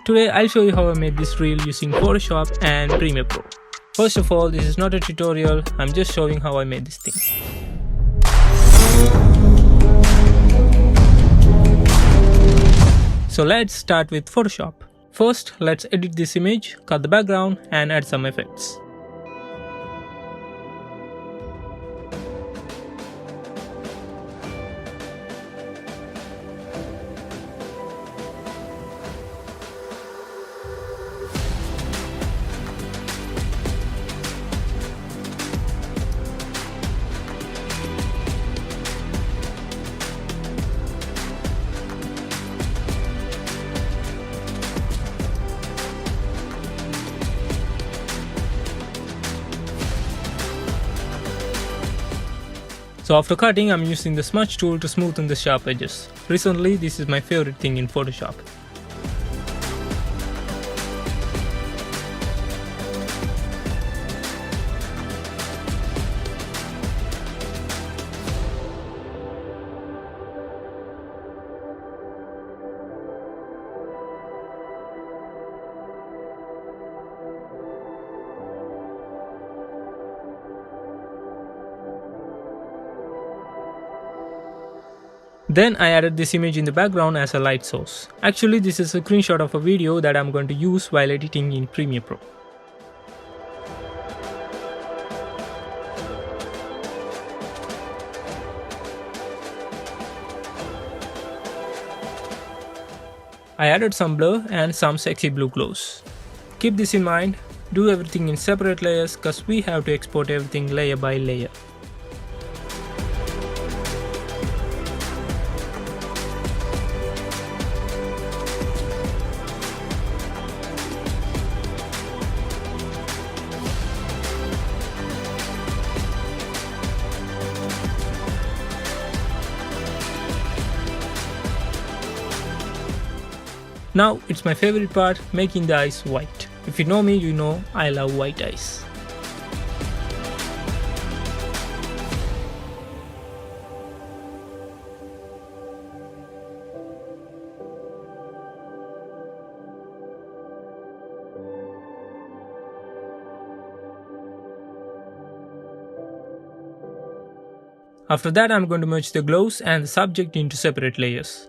Today I'll show you how I made this reel using Photoshop and Premiere Pro. First of all, this is not a tutorial, I'm just showing how I made this thing. So let's start with Photoshop. First, let's edit this image, cut the background and add some effects. So after cutting, I'm using the smudge tool to smoothen the sharp edges. Recently, this is my favorite thing in Photoshop. Then I added this image in the background as a light source. Actually, this is a screenshot of a video that I'm going to use while editing in Premiere Pro. I added some blur and some sexy blue glows. Keep this in mind, do everything in separate layers cause we have to export everything layer by layer. Now it's my favorite part, making the eyes white. If you know me, you know I love white eyes. After that, I'm going to merge the glows and the subject into separate layers.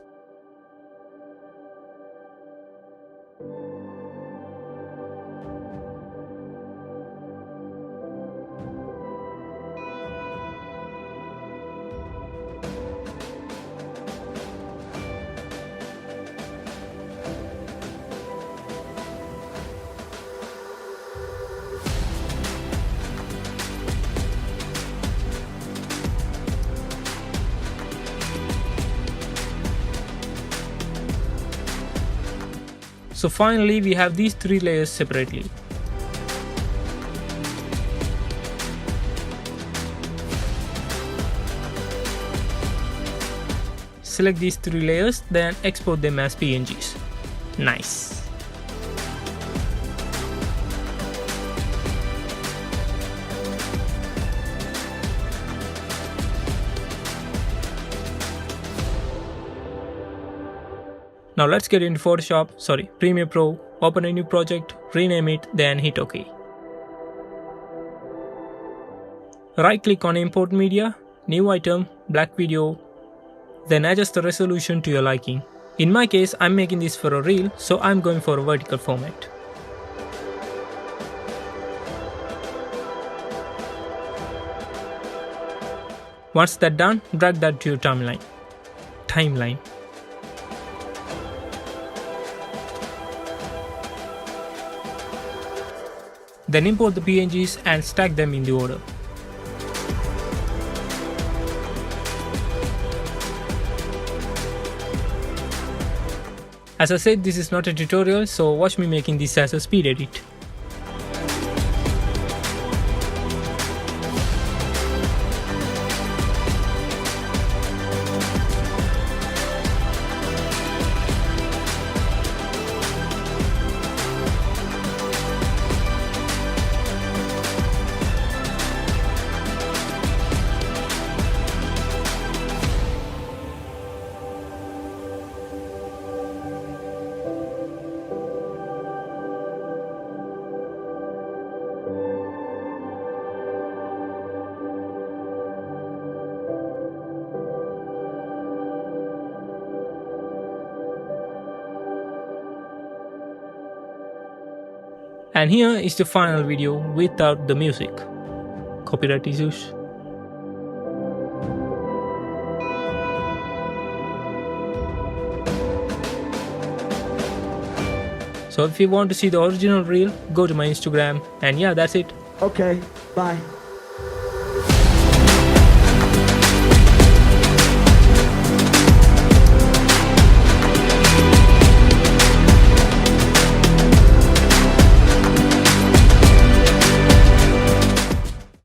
So finally we have these three layers separately. Select these three layers, then export them as PNGs. Nice. Now let's get into Premiere Pro, open a new project, rename it, then hit OK. Right click on Import Media, New Item, Black Video, then adjust the resolution to your liking. In my case, I'm making this for a reel, so I'm going for a vertical format. Once that's done, drag that to your timeline. Then import the PNGs and stack them in the order. As I said, this is not a tutorial, so watch me making this as a speed edit. And here is the final video without the music. Copyright issues. So if you want to see the original reel, go to my Instagram, and yeah, that's it. Okay, bye.